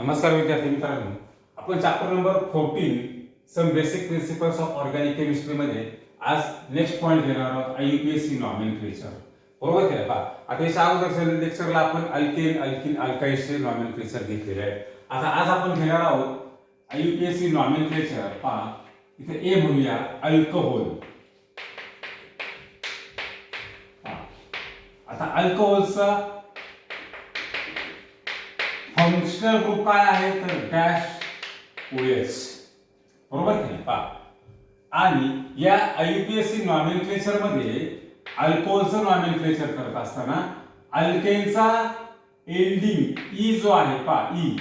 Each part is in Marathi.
नमस्कार विद्यार्थी मित्रांनो, आपण chapter number 14 some basic principles of organic chemistry मध्ये आज नेक्स्ट पॉइंट घेणार आहोत आययुपीएसी नॉमेनक्लेचर. बरोबर केलं पहा. आता याच्या अगोदरच्या लेक्चरला आपण अल्केन अल्किन अल्काईलचे नॉमेनक्लेचर घेतलेले आहे. आता आज आपण घेणार आहोत आययुपीएसी नॉमेनक्लेचर. पहा इथे ए म्हणूया अल्कोहोल. आता अल्कोहोलचा फंक्शनल ग्रुप काय आहे तर डॅश OH. बरोबर की नाही पहा. आणि या आययुपीएसी नॉमेनक्लेचर मध्ये अल्कोहोलचं नॉमेनक्लेचर करत असताना अल्केनचा एंडिंग ई जो आहे पहा ई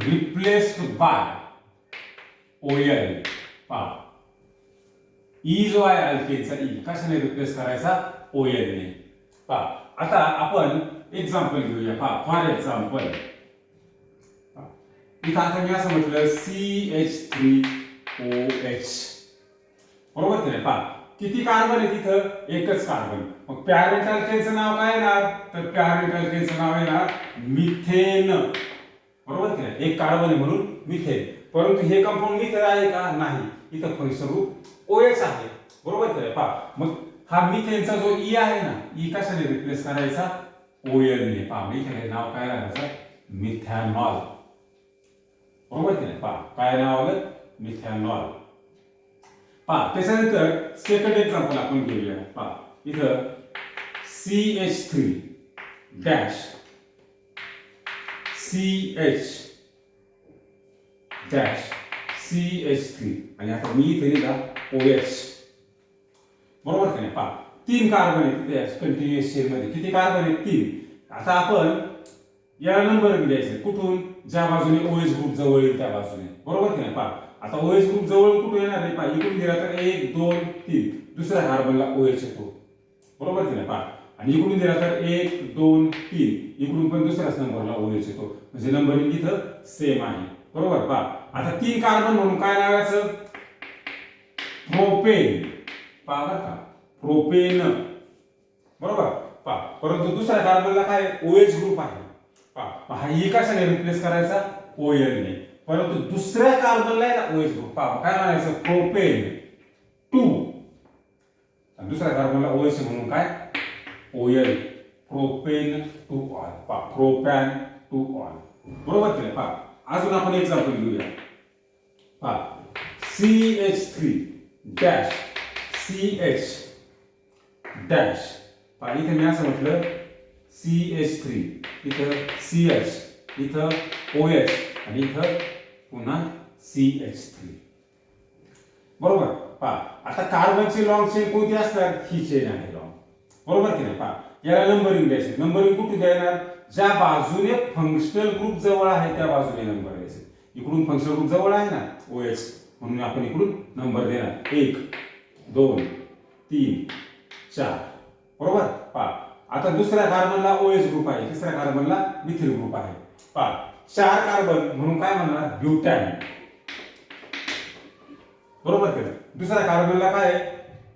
रिप्लेस्ड बाय OL. पहा ई जो आहे अल्केनचा ई कशाने रिप्लेस करायचा OL ने. पहा आता आपण एक्झाम्पल घेऊया. पहा फॉर एक्झाम्पल इथं आता मी असं म्हटलं CH3OH. बरोबर की नाही पहा किती कार्बन आहे तिथं एकच कार्बन. मग पॅरेंट अल्केनचं नाव काय येणार तर पॅरेंट अल्केनचं नाव येणार मिथेन. बरोबर की नाही एक कार्बन आहे म्हणून मिथेन. परंतु हे कंपाऊंड मिथेन आहे का नाही. इथं फंक्शनल ग्रुप OH आहे. बरोबर की नाही पहा मग हा मिथेनचा जो ई आहे ना ई कशाने रिप्लेस करायचा OL ने. पहा मिथेन नाव काय राहायचं मिथॅनॉल. बरोबर की नाही पहा काय नाव आलं मिथॅनॉल. पहा त्याच्यानंतर सेकंड एक्झाम्पल आपण घेऊया. पहा इथं CH3 dash CH dash CH3 आणि आता मी इथे लिहिला OH. बरोबर की नाही पहा तीन कार्बन आहेत तिथे कंटिन्युअस चेन मध्ये. किती कार्बन आहेत तीन. आता आपण याला नंबरिंग द्यायचे कुठून ज्या बाजूने OH ग्रुप जवळ येईल त्या बाजूने. बरोबर की नाही पहा आता OH ग्रुप जवळ कुठून येणार आहे पहा इकडून दिला तर 1 2 3 दुसऱ्या कार्बनला OH येतो. बरोबर की नाही पहा आणि इकडून दिला तर 1 2 3 इकडून पण दुसऱ्याच नंबरला OH येतो. म्हणजे नंबरिंग इथं सेम आहे. बरोबर पहा आता तीन कार्बन म्हणून काय लावायचं प्रोपेन. पहा बरं का प्रोपेन. बरोबर पहा परंतु दुसऱ्या कार्बनला काय OH ग्रुप आहे. पहा हा ई कशाने रिप्लेस करायचा OL ने. परंतु दुसऱ्या कार्बनला आहे ना OH ग्रुप. पहा काय म्हणायचं प्रोपेन 2 आणि दुसऱ्या कार्बनला OH म्हणून काय OL प्रोपेन 2 ऑल. पहा प्रोपॅन 2 ऑल. बरोबर की नाही पहा अजून आपण एक्झाम्पल घेऊया. पहा CH3 डॅश CH डॅश. पहा इथे मी असं म्हटलं CH3 इथं CH इथं OH आणि इथं पुन्हा CH3. बरोबर पहा आता कार्बनची लॉंग चेन कोणती असणार ही चेन आहे लॉंग. बरोबर की नाही पहा याला नंबरिंग द्यायची. नंबरिंग कुठे देणार ज्या बाजूने फंक्शनल ग्रुप जवळ आहे त्या बाजूने नंबर द्यायचे. इकडून फंक्शनल ग्रुप जवळ आहे ना OH म्हणून आपण इकडून नंबर देणार 1 2 3 4. बरोबर पहा आता दुसऱ्या कार्बनला OH ग्रुप आहे तिसऱ्या कार्बनला मिथिल ग्रुप आहे. पहा 4 कार्बन म्हणून काय म्हणणार ब्युटॅन. बरोबर केलं. दुसऱ्या कार्बनला काय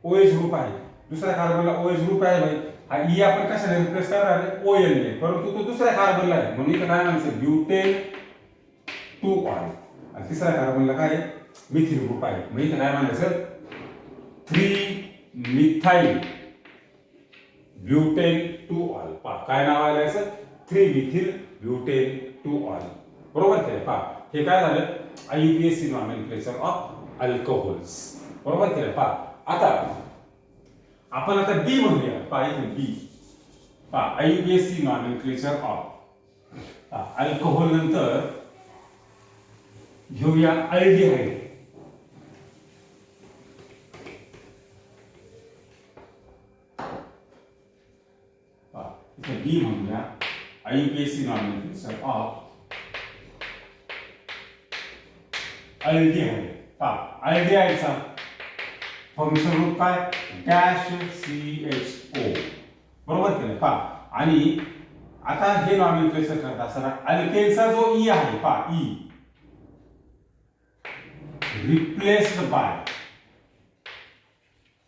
OH ग्रुप आहे दुसऱ्या कार्बनला OH ग्रुप आहे भाई हा ई आपण कशाने रिप्लेस करणार आहे OL ने. परंतु तो दुसऱ्या कार्बनला आहे म्हणून इथं काय म्हणायचं ब्युटेन 2 ऑल आणि तिसऱ्या कार्बनला काय मिथिल ग्रुप आहे म्हणजे इथं काय म्हणायचं 3 मिथाइल ब्युटेन 2 ऑल. पहा काय नाव आलं याचं 3 मिथिल ब्युटेन 2 ऑल. बरोबर केलं. पहा हे काय झालं आययुपीएसी नॉमेनक्लेचर ऑफ अल्कोहोल्स. बरोबर केलं. पहा आता आपण आता बी म्हणूया. पहा इथे बी. पहा आययुपीएसी नॉमेनक्लेचर ऑफ अल्कोहोल नंतर घेऊया अल्डिहाइड. इथे बी म्हणूया आययुपीएसी नॉमेनक्लेचर ऑफ अल्डिहाइड. पहा अल्डिहाइडचा फंक्शन ग्रुप काय डॅश CHO. बरोबर की नाही पहा आणि आता हे नॉमेनक्लेचर करत असताना अल्केनचा जो ई आहे पहा ई रिप्लेस्ड बाय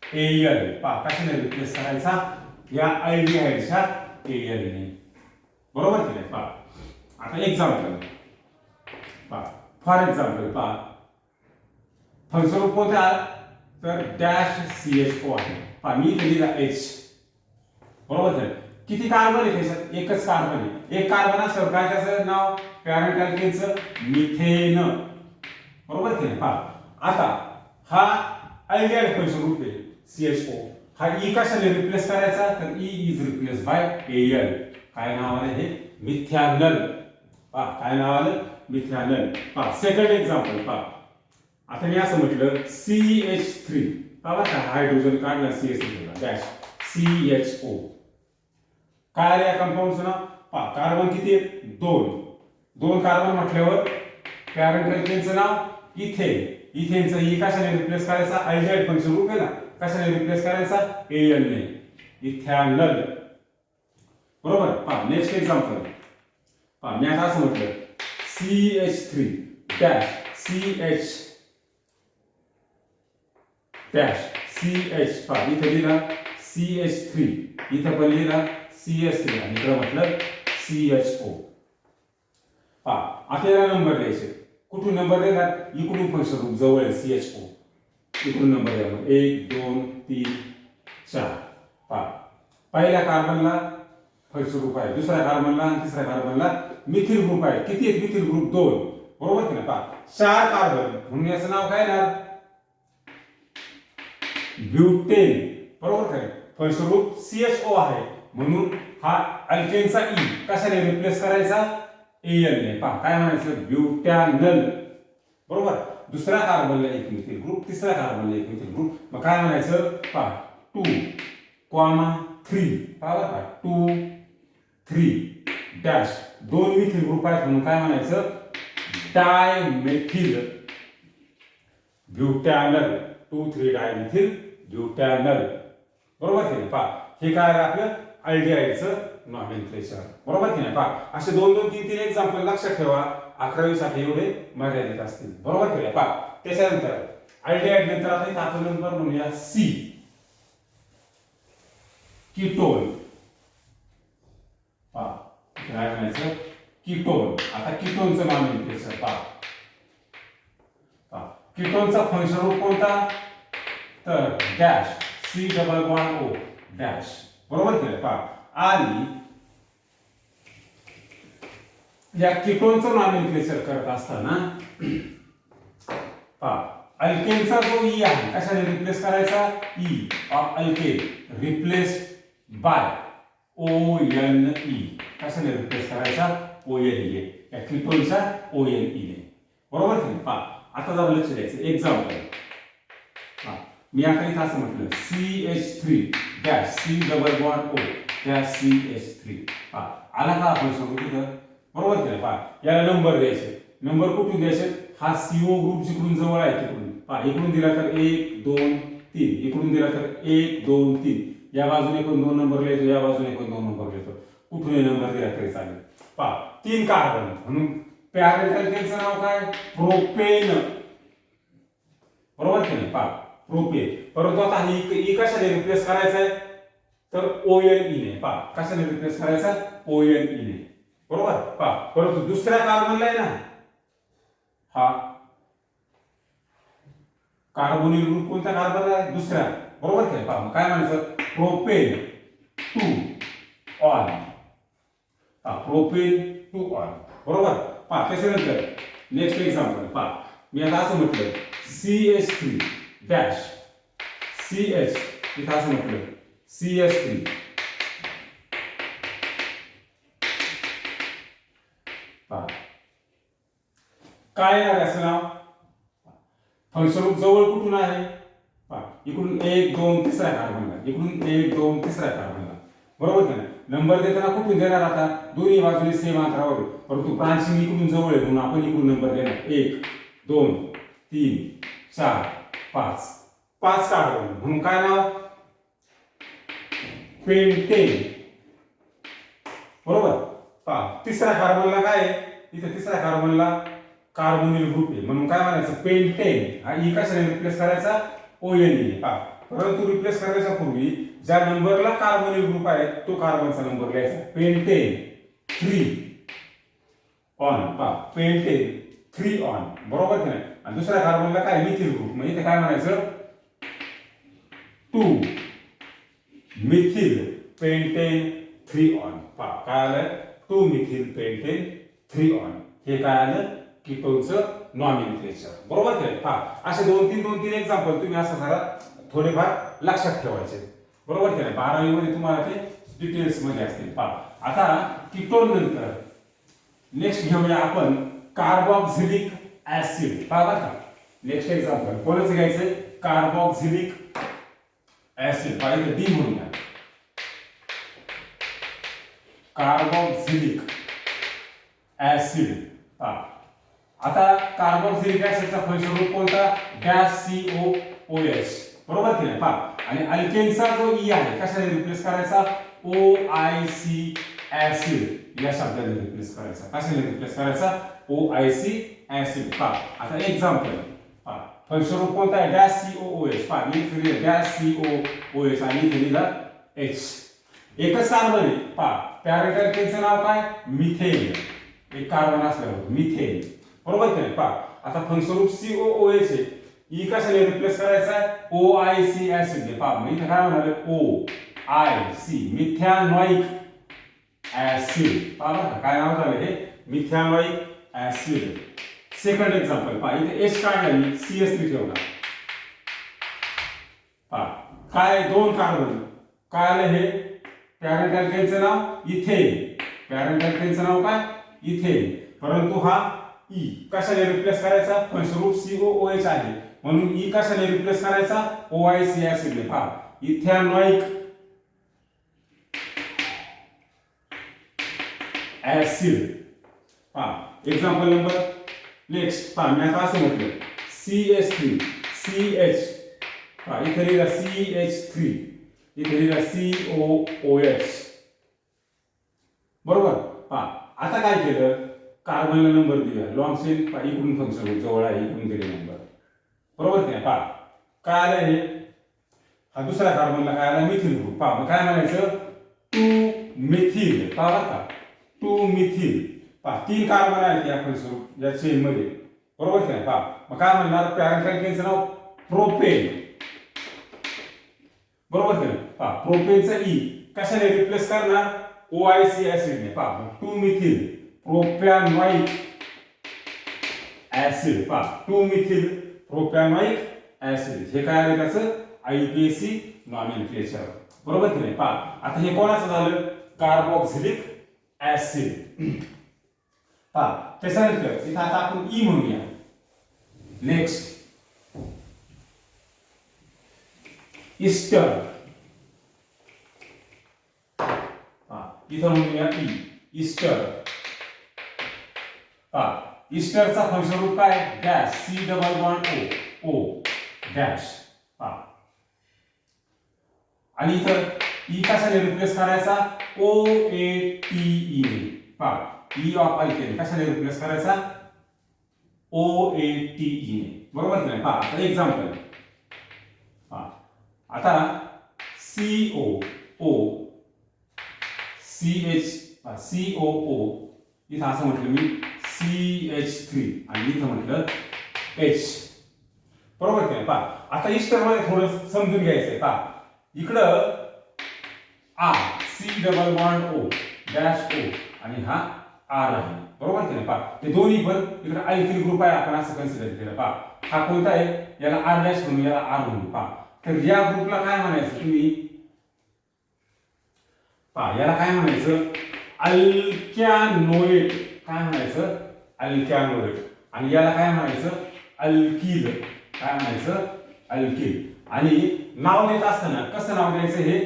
AL. पहा कशाने रिप्लेस करायचा या अल्डिहाइडच्या AL ने. बरोबर की नाही? पहा आता एक्झाम्पल पहा, फॉर एक्झाम्पल पहा, फंक्शन कोणते आहे तर डॅश CHO आहे. पहा मी इथे लिहिला H, बरोबर आहे. किती कार्बन आहे त्याच्यात? एकच कार्बन आहे. एक कार्बन असल्यावर काय त्याचं नाव? पॅरेंट अल्केनचं मिथेन, बरोबर की नाही? पहा आता हा अल्डिहाइड फंक्शन ग्रुप आहे CHO. हा ई कशाने रिप्लेस करायचा तर E is replace by Al. काय नाव आलं हे? मिथॅनल. पहा काय नाव आलं? मिथॅनल. पहा सेकंड एक्झाम्पल पहा, आता मी असं म्हटलं CH3, पहा का हायड्रोजन काढला CH3 डॅश CHO. काय आलं या कंपाऊंडचं नाव? पहा कार्बन किती आहेत? दोन कार्बन म्हटल्यावर पॅरेंट अल्केनचं नाव इथेन. इथेनचं ई कशाने रिप्लेस करायचा? अल्डिहाइड फंक्शन ग्रुप आहे ना, कशाने रिप्लेस करायचा? Al ने, इथॅनल, बरोबर. पहा नेक्स्ट एक्झाम्पल पहा, मी आता असं म्हटलं CH3 डॅश CH. पहा इथे लिहिला CH3, इथे पण लिहिला CH3 आणि इकडे म्हटलं CHO. पहा आता याला नंबर द्यायचे. कुठून नंबर देतात? इकडून फंक्शन ग्रुप जवळ आहे CHO, इकडून नंबर द्या. 1 2 3 4. पहा पहिल्या कार्बनला फंक्शन ग्रुप आहे, दुसऱ्या कार्बनला आणि तिसऱ्या कार्बनला मिथिल ग्रुप आहे. किती आहेत मिथिल ग्रुप? 2, बरोबर की नाही? पहा 4 कार्बन म्हणून याचं नाव काय ना? ब्युटेन, बरोबर काय? फंक्शन ग्रुप CHO आहे म्हणून हा अल्केनचा ई कशाने रिप्लेस करायचा? Al ने. पहा काय म्हणायचं? ब्युटॅनल, बरोबर. दुसऱ्या कार्बनला एक मिथिल ग्रुप, तिसऱ्या कार्बनला एक मिथिल ग्रुप, मग काय म्हणायचं? पहा 2,3. पहा बरं का 2 3 डॅश 2 मिथिल ग्रुप आहेत म्हणून काय म्हणायचं? डायमेथिल ब्युटॅनल. 2 3 डायमेथिल ब्युटॅनल, बरोबर की नाही? पहा हे काय आहे आपलं अल्डिहाइडचं नॉमेनक्लेचर, बरोबर की नाही? पहा असे 2 2 3 3 एक्झाम्पल लक्षात ठेवा. 11वी साठी एवढे मर्यादित असतील, बरोबर की नाही? पहा त्याच्यानंतर अल्डिहाइड नंतर आता आपण नंबर म्हणूया C, कीटोन. पहा काय म्हणायचं? कीटोन. आता कीटोनचं नॉमेनक्लेचर पहा. कीटोनचा फंक्शन ग्रुप कोणता तर डॅश C∠O डॅश, बरोबर की नाही? पहा आणि या कीटोनचं नॉमेनक्लेचर करत असताना पहा अल्केनचा जो ई आहे कशाने रिप्लेस करायचा? E of alkane replaced by ONE. कशाने रिप्लेस करायचा? ONE. या कीटोनचा ONE ने, बरोबर की नाही? पहा आता जरा लक्ष द्यायचं. एक्झाम्पल पहा, मी आता इथं असं म्हटलं CH3 dash C∠O dash CH3. पहा आला का आपण सांगू तिथं? बरोबर की नाही? पहा याला नंबर द्यायचे. नंबर कुठून द्यायचे? हा CO ग्रुप जिकडून जवळ आहे तिकडून. पहा इकडून दिला तर 1 2 3, इकडून दिला तर 1 2 3. या बाजूने पण 2 नंबर लिहायचो, या बाजूने पण 2 नंबर लिहायचो. कुठूनही नंबर दिला तरी चालेल. पहा 3 कार्बन म्हणून पॅरेंट अल्केनचं नाव काय? प्रोपेन, बरोबर की नाही? पहा प्रोपेन. परंतु आता ही कशाने रिप्लेस करायचं आहे तर ONE ने. पहा कशाने रिप्लेस करायचा? ONE ने, बरोबर. पहा परंतु दुसऱ्या कार्बनला आहे ना हा कार्बोनिल ग्रुप कोणत्या कार्बनला आहे? दुसऱ्या, बरोबर की? पहा काय म्हणायचं? Propane 2 on. पहा प्रोपेन 2 ऑन, बरोबर. पहा त्याच्यानंतर नेक्स्ट एक्झाम्पल पहा, मी आता असं म्हटलं CH3 डॅश CH, इथं असं म्हटलं CH3 पहा काय आहे असं नाव? फंक्शन ग्रुप जवळ कुठून आहे? पहा इकडून 1 2 तिसऱ्या कार्बनला, इकडून 1 2 तिसऱ्या कार्बनला, बरोबर की नाही? नंबर देताना कुठून देणार? आता दोन्ही बाजूने सेम अंतरावर, परंतु ब्रांचिंग इकडून जवळ आहे म्हणून आपण इकडून नंबर देणार. 1 2 3 4 5. 5 कार्बन म्हणून काय नाव? पेंटेन, बरोबर. पहा तिसऱ्या कार्बनला काय आहे? इथे तिसऱ्या कार्बनला कार्बोनिल ग्रुप आहे म्हणून काय म्हणायचं? पेंटेन. हा ई कशाने रिप्लेस करायचा? ONE ने. पहा परंतु रिप्लेस करण्याच्या पूर्वी ज्या नंबरला कार्बोनिल ग्रुप आहे तो कार्बनचा नंबर लिहायचा. पेंटेन 3 ऑन पा पेंटेन 3 ऑन बरोबर की नाही. आणि दुसऱ्या कार्बनला काय मिथिल ग्रुप म्हणजे ते काय म्हणायचं 2 मिथिल पेंटेन 3 ऑन पा काय आलं 2 मिथिल पेंटेन 3 ऑन हे काय आलं कीटोनचं नॉमेनक्लेचर बरोबर की नाही. पहा असे दोन तीन एक्झाम्पल तुम्ही असं जरा थोडेफार लक्षात ठेवायचे बरोबर की नाही. 12वी मध्ये तुम्हाला ते डिटेल्स मध्ये असतील. पहा आता कीटोन नंतर नेक्स्ट घेऊया आपण कार्बोक्सिलिक ऍसिड. पहा बरं का नेक्स्ट एक्झाम्पल कोणाचं घ्यायचंय कार्बोक्सिलिक ऍसिड. पहा इथे डी म्हणूया कार्बोक्सिलिक ऍसिड. पहा आता कार्बोक्सिलिक ऍसिडचा फंक्शन कोणता गॅस COOH बरोबर की नाही. पहा आणि अल्केनचा जो ई आहे कशाने रिप्लेस करायचा OIC ऍसिड या शब्दाने रिप्लेस करायचा. कशाने रिप्लेस करायचा OIC ऍसिड. पहा आता एक्झाम्पल पहा फंक्शन कोणता आहे गॅस COOH. पहा मी लिहिलं गॅस COOH आणि लिहिलं H एकच कार्बन आहे. पहा पॅरेंट अल्केनचं नाव काय मिथेन एक कार्बन असल्यावर मिथेन बरोबर की नाही. पहा आता फंक्शन COOH आहे ई कशाने रिप्लेस करायचा OIC ऍसिड ने. पहा मी इथे काय म्हणाले OIC मिथॅनॉइक ऍसिड. पहा बघा काय नाव झालं हे मिथॅनॉइक ऍसिड. सेकंड एक्झाम्पल पहा इथे H काय झाली CH3 ठेवला. पहा काय दोन कार्बन काय आलं हे पॅरेंट अल्केनचं नाव इथेन. पॅरेंट अल्केनचं नाव काय इथेन परंतु हा ई कशाने रिप्लेस करायचा फंक्शन COOH आहे म्हणून ई कशाने रिप्लेस करायचा OIC ऍसिड ने. पहा इथॅनॉइक ऍसिड. पहा एक्झाम्पल नंबर नेक्स्ट. पहा मी आता असं म्हटलं CH3 CH. पहा इथे लिहिला CH3 इथे लिहिला COOH बरोबर. पहा आता काय केलं कार्बनला नंबर दिला लॉंग चेन इकडून फंक्शन जवळ आहे इकडून दिले नंबर बरोबर की नाही. पहा काय आलं हे हा दुसऱ्या कार्बनला काय आला मिथिल ग्रुप. पहा मग काय म्हणायचं 2 मिथिल. पहा बरं का 2 मिथिल. पहा 3 कार्बन आहेत या फंक्शन या चेन मध्ये बरोबर की नाही. पहा मग काय म्हणणार पॅरेंट अल्केनचं नाव प्रोपेन बरोबर की नाही. पहा प्रोपेनचा ई कशाने रिप्लेस करणार OIC ऍसिड ने. पहा 2 मिथिल प्रोपॅनॉइक ऍसिड. पहा 2 मिथिल प्रोपॅनॉइक ऍसिड हे काय आलं त्याचं IUPAC नॉमेनक्लेचर बरोबर की नाही. पहा आता हे कोणाचं झालं कार्बोक्सिलिक ऍसिड. पहा त्याच्यानंतर इथं आता आपण ई म्हणूया. Next ester. इथं म्हणूया इस्टर. पहा इस्टरचा फंक्शन रूप काय गॅस C double bond O dash. पहा आणि इथं ई कशाने रिप्लेस करायचा OATE ने. पहा ई ऑफ अल्केन कशाने रिप्लेस करायचा OATE ने बरोबर की नाही. पहा आता एक्झाम्पल पहा आता COO COO इथं असं म्हटलं मी CH3 आणि इथं म्हटलं H बरोबर की नाही. पहा आता इस्टर मध्ये थोडं समजून घ्यायचंय. पहा इकडं R C double bond O dash O आणि हा R आहे बरोबर की नाही. पहा ते दोन्ही पण इकडे अल्किल ग्रुप आहे आपण असं कन्सिडर केलं. पहा हा कोणता आहे याला R डॅश म्हणून याला R म्हणून. पहा तर या ग्रुपला काय म्हणायचं तुम्ही पहा याला काय म्हणायचं अल्कॅनोएट. काय म्हणायचं अल्कॅनोएट. आणि याला काय म्हणायचं अल्किल. काय म्हणायचं अल्किल. आणि नाव देत असताना कसं नाव द्यायचं हे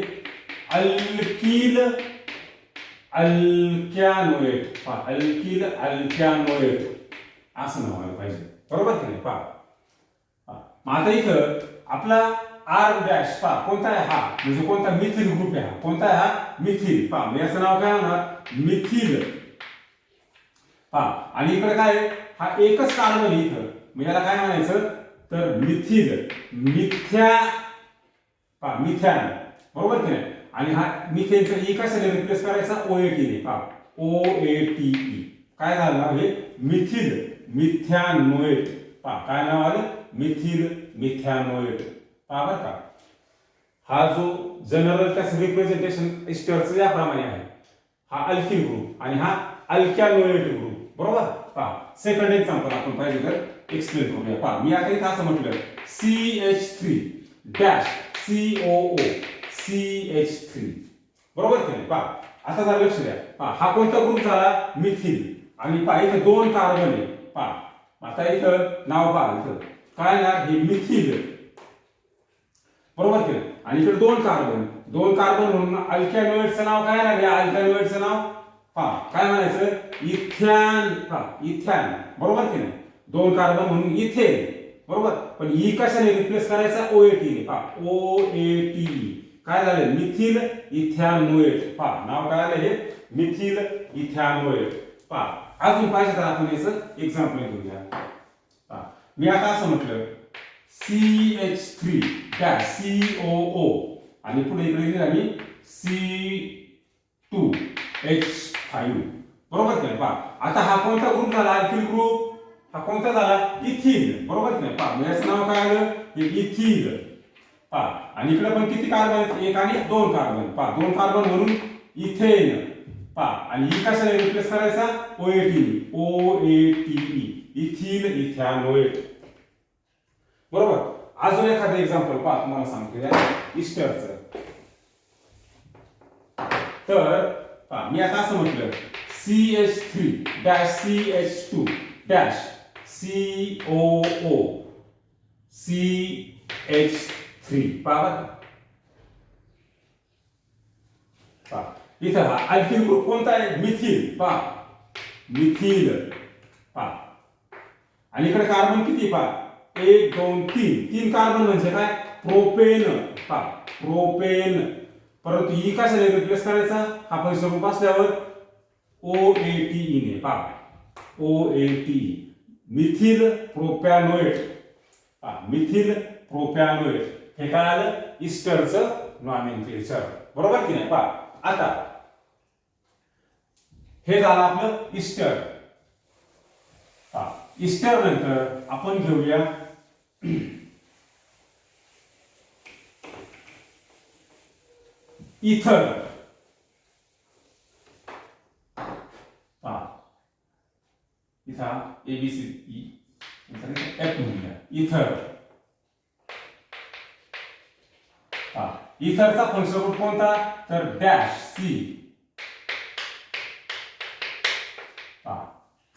अल्किल अल्कॅनोएट. पहा अल्किल अल्कॅनोएट असं नाव आलं पाहिजे बरोबर की नाही. पहा मग आता इथं आपला R डॅश पहा कोणता आहे हा म्हणजे कोणता मिथिल ग्रुप आहे. हा कोणता आहे हा मिथिल. पहा याचं नाव काय होणार मिथिल. पहा आणि इकडे काय हा एकच कार्बन इथं मग याला काय म्हणायचं तर मिथिल मिथ्या. पहा मिथॅन बरोबर की नाही. आणि हा मिथेनचा ई कशाने रिप्लेस करायचा OAT ने. पहा OATE. काय झालं हे मिथिल मिथॅनोएट. पहा काय नाव आलं मिथिल मिथॅनोएट. पहा बरं का हा जो जनरल त्याचं रिप्रेझेंटेशन एस्टरचं याप्रमाणे आहे. हा अल्किल ग्रुप आणि हा अल्कॅनोएट ग्रुप. बरोबर. पहा सेकंड एक्झाम्पल आपण पाहिजे तर एक्सप्लेन करूया. पहा मी आता इथं असं म्हटलं CH3 डॅश COO CH3. बरोबर की नाही. पहा आता जरा लक्ष द्या. पहा हा कोणता ग्रुप झाला मिथिल आणि पहा इथं 2 कार्बन आहे. पहा आता इथं नाव पहा इथं काय ना हे मिथिल. बरोबर की नाही. आणि इकडे 2 कार्बन म्हणून अल्कॅनोएटचं नाव काय आहे या अल्कॅनोएटचं नाव पहा काय म्हणायचं इथॅन. पहा इथॅन. बरोबर की नाही. 2 कार्बन म्हणून इथेन. बरोबर. पण ई कशाने रिप्लेस करायचा OAT ने. पहा OATE काय झालं मिथिल इथॅनोएट. पहा नाव काय आलं हे मिथिल इथॅनोएट. पहा अजून पाहिजे तर आपण याचं एक्झाम्पल घेऊया. पहा मी आता असं म्हटलं CH3 डॅश COO आणि पुढे इकडे लिहिलं आम्ही C2H5. बरोबर की नाही. पहा आता हा कोणता ग्रुप झाला अल्किल ग्रुप. हा कोणता झाला इथिल. बरोबर की नाही. पहा याचं नाव काय आलं हे इथिल. पहा आणि इकडे पण किती कार्बन आहेत 1 आणि 2 कार्बन. पहा 2 कार्बन म्हणून इथेन. पहा आणि ही कशाने रिप्लेस करायचा OATE इथिल इथॅनोएट. बरोबर. अजून एखादं एक्झाम्पल पहा तुम्हाला सांगतो या इस्टरचं. तर पहा मी आता असं म्हटलं CH3 dash CH2 dash COO CH3. पहा इथं हा अल्किल ग्रुप कोणता आहे मिथिल. पहा मिथिल. पहा आणि इकडे कार्बन किती पहा 1 2 3 कार्बन म्हणजे काय प्रोपेन. पहा प्रोपेन. परंतु ही कशाने रिप्लेस करायचा हा फंक्शन ग्रुप असल्यावर OATE ने. पहा OATE मिथिल प्रोपॅनोएट. पहा मिथिल प्रोपॅनोएट हे काय आलं इस्टरचं नॉमेनक्लेचर. बरोबर की नाही. पहा आता हे झालं आपलं इस्टर. इस्टर नंतर आपण घेऊया इथर. इथं ABCE F म्हणूया इथर. इथरचा फंक्शन ग्रुप कोणता तर डॅश C.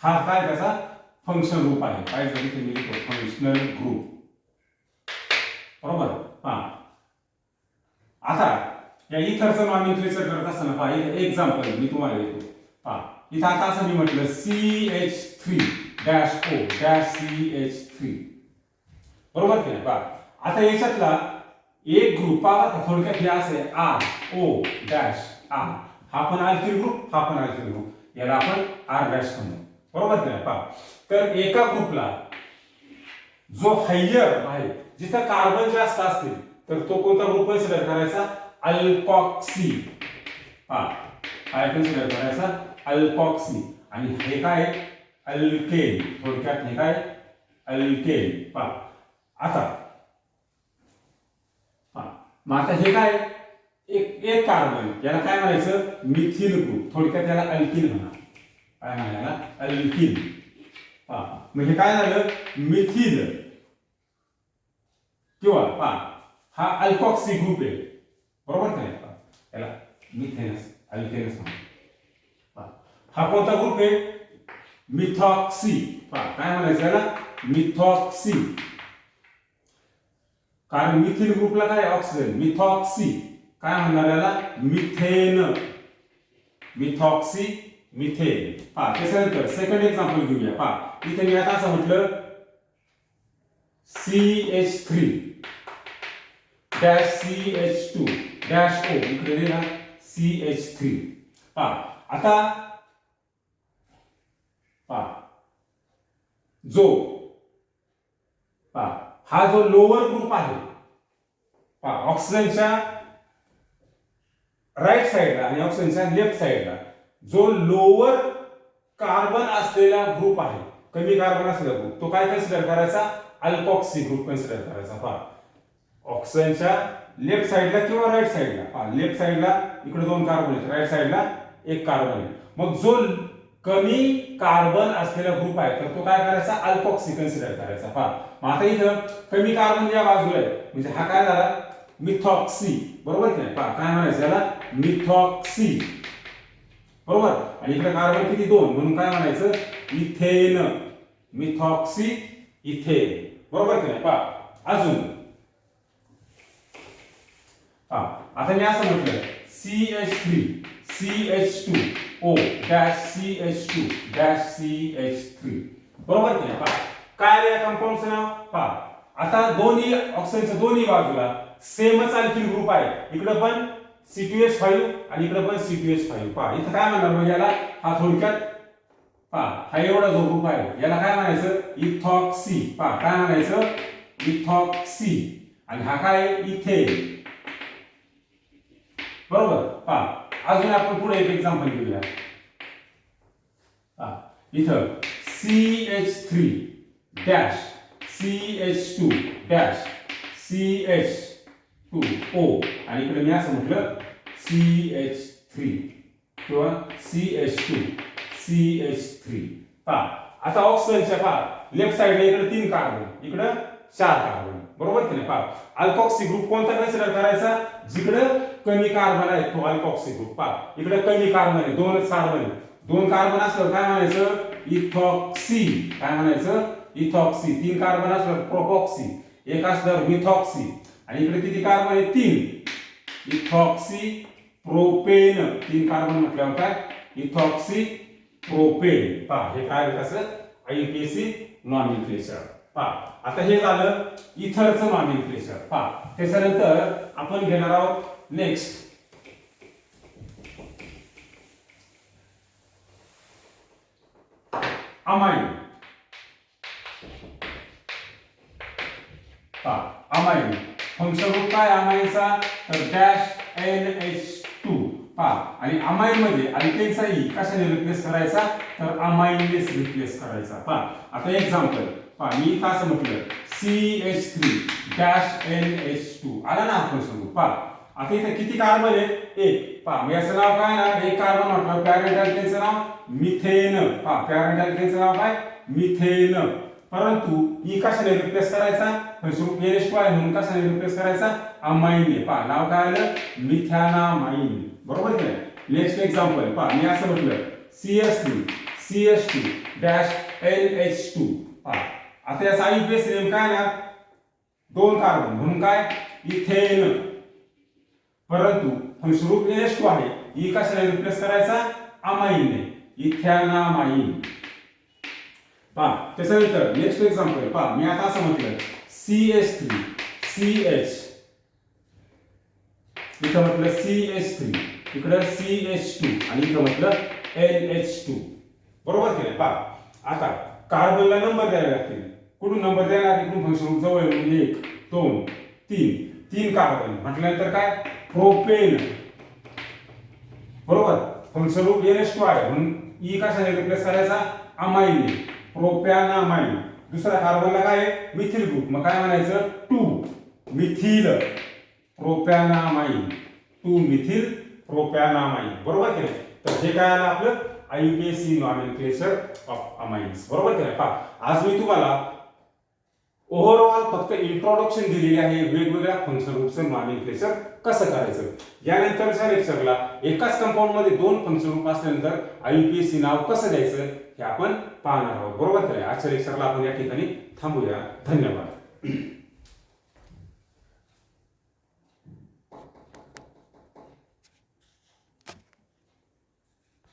हा काय त्याचा फंक्शन ग्रुप आहे. काय जरी ते मी लिहितो फंक्शनल ग्रुप. बरोबर. पहा आता या इथरचं नॉमेनक्लेचर करत असताना पहा एक्झाम्पल मी तुम्हाला देतो. पहा इथं आता असं मी म्हटलं CH3 dash O dash CH3. बरोबर की नाही. पहा आता याच्यातला एक ग्रुप पहा थोडक्यात हे असे R O डॅश R. हा पण अल्किल ग्रुप हा पण अल्किल ग्रुप याला आपण R डॅश म्हणू. बरोबर की नाही. पहा तर एका ग्रुपला जो हायर आहे जिथं कार्बन जास्त असतील तर तो कोणता ग्रुप कन्सिडर करायचा अल्कॉक्सी. पहा काय कन्सिडर करायचा अल्कॉक्सी. आणि हे काय अल्केन. थोडक्यात हे काय अल्केन. पहा आता मग आता हे काय एक कार्बन याला काय म्हणायचं मिथिल ग्रुप. थोडक्यात याला अल्किल म्हणा. काय म्हणायला अल्किल. मग हे काय झालं मिथिल किंवा पहा हा अल्कॉक्सी ग्रुप आहे. बरोबर की नाही. याला मिथेनस अल्केनस म्हणा. हा कोणता ग्रुप आहे मिथॉक्सी. पहा काय म्हणायचं याला मिथॉक्सी. कारण मिथिल ग्रुपला काय ऑक्सिजन मिथॉक्सी. काय म्हणणार याला मिथेन. Methoxy methane. पहा त्याच्यानंतर सेकंड एक्झाम्पल घेऊया. पहा इथे मी आता असं म्हटलं CH3 dash CH2 dash O इकडे लिहा CH3. पहा आता पहा जो पहा हा जो लोअर ग्रुप आहे पहा ऑक्सिजनच्या राईट साइडला आणि ऑक्सिजनच्या लेफ्ट साइडला जो लोअर कार्बन असलेला ग्रुप आहे, कमी कार्बन असलेला ग्रुप, तो काय कन्सिडर करायचा? अल्कोक्सी ग्रुप कन्सिडर करायचा. पहा ऑक्सिजनच्या लेफ्ट साइडला किंवा राईट साइडला, पहा लेफ्ट साइडला इकडे 2 कार्बन आहेत, राईट साइडला 1 कार्बन आहे. मग जो कमी कार्बन असलेला ग्रुप आहे तर तो काय करायचा? अल्कोक्सी कन्सिडर करायचा. पहा मग आता इथं कमी कार्बन या बाजूला आहे म्हणजे हा काय झाला? मिथॉक्सी. बरोबर की नाही? पहा काय म्हणायचं याला? मिथॉक्सी. बरोबर. आणि इकडे कार्बन किती? 2, म्हणून काय म्हणायचं? इथेन. Methoxy ethane. बरोबर की नाही? पहा अजून आता मी असं म्हटलं CH3 CH2O dash CH2 dash CH3. बरोबर की नाही? पहा काय आलं या कंपाऊंडचं नाव? पहा आता दोन्ही ऑक्सिजनच्या दोन्ही बाजूला सेमच अल्किल ग्रुप आहे. इकडे पण C2H5 आणि इकडे पण C2H5. पहा इथं काय म्हणणार मग याला? हा थोडक्यात पहा हा एवढा जो ग्रुप आहे याला काय म्हणायचं? इथॉक्सी. पहा काय म्हणायचं? इथॉक्सी. आणि हा काय? इथेन. बरोबर. पहा अजून आपण पुढे एक एक्झाम्पल घेऊया. इथं CH3 dash CH2 dash CH2O आणि इकडे मी असं म्हटलं CH3 किंवा CH2 CH3. पहा आता ऑक्सिजनच्या पहा लेफ्ट साइडला इकडे 3 कार्बन, इकडे 4 कार्बन. बरोबर की नाही? पहा अल्कोक्सी ग्रुप कोणता कन्सिडर करायचा? जिकडे कमी कार्बन आहे तो अल्कोक्सी ग्रुप. पहा इकडे कमी कार्बन आहे, 2 कार्बन आहे. 2 कार्बन असल्यावर काय म्हणायचं? इथॉक्सी. काय म्हणायचं? इथॉक्सी. 3 कार्बन असल्यावर प्रोपॉक्सी. 1 असल्यावर मिथॉक्सी. आणि इकडे किती कार्बन आहे? 3. Ethoxy propane. 3 कार्बन म्हटल्यावर काय? Ethoxy propane. पहा हे काय कसं? IUPAC nomenclature. पहा आता हे झालं इथरचं नॉमेनक्लेचर. पहा त्याच्यानंतर आपण घेणार आहोत नेक्स्ट अमाइन. पहा अमाइन फंक्शन ग्रुप काय अमाइनचा? तर डॅश NH2. पहा आणि अमाइन मध्ये अल्केनचा ई कशाने रिप्लेस करायचा? तर अमाइननेच रिप्लेस करायचा. पहा आता एक्झाम्पल पहा मी कसं म्हटलं CH3 डॅश NH2 आला ना फंक्शन ग्रुप. पहा आता इथे किती कार्बन आहे? 1. पहा मग याचं नाव काय ना? 1 कार्बन म्हटलं पॅरेंट अल्केनचं नाव मिथेन. पहा पॅरेंट अल्केनचं नाव काय? मिथेन. परंतु ई कशाने रिप्लेस करायचा? फंक्शन ग्रुप NH2 आहे म्हणून कशाने रिप्लेस करायचा? अमाइनने. पहा नाव काय आलं? मिथॅनामाइन. बरोबर की नाही? नेक्स्ट एक्झाम्पल पहा मी असं म्हटलं CH3 CH2 डॅश NH2. पहा आता याचा IUPAC नेम काय ना? 2 कार्बन म्हणून काय? इथेन. परंतु फंक्शन ग्रुप NH2 आहे, ई कशाने रिप्लेस करायचा? अमाइनने. इथॅनामाइन. पहा त्याच्यानंतर नेक्स्ट एक्झाम्पल पहा मी आता असं म्हटलं CH3 CH इथं म्हटलं CH3 इकडं CH2 आणि इथं म्हटलं NH2. बरोबर की नाही? पहा आता कार्बनला नंबर द्यावे लागतील. कुठून नंबर देणार? इकडून फंक्शन ग्रुप जवळ 1 2 3 3 कार्बन म्हटल्यानंतर काय? प्रोपेन. बरोबर. फंक्शन ग्रुप NH2 आहे म्हणून ई कशाने रिप्लेस करायचा? अमाइनने. प्रोपॅनामाइन. दुसऱ्या कार्बनला काय आहे? Methyl group. मग काय म्हणायचं? 2 मिथिल प्रोपॅनामाइन. 2 मिथिल प्रोपॅनामाइन. बरोबर की नाही? तर हे काय आलं आपलं? IUPAC nomenclature of amines. बरोबर की नाही? पहा आज मी तुम्हाला ओव्हरऑल फक्त इंट्रोडक्शन दिलेली आहे वेगवेगळ्या फंक्शन ग्रुपचं नॉमेनक्लेचर कसं करायचं. यानंतरच्या लेक्चरला एकाच कंपाऊंड मध्ये 2 फंक्शन ग्रुप असल्यानंतर IUPAC नाव कसं द्यायचं हे आपण पाहणार आहोत. बरोबर की नाही? आजच्या लेक्चरला आपण या ठिकाणी थांबूया. धन्यवाद.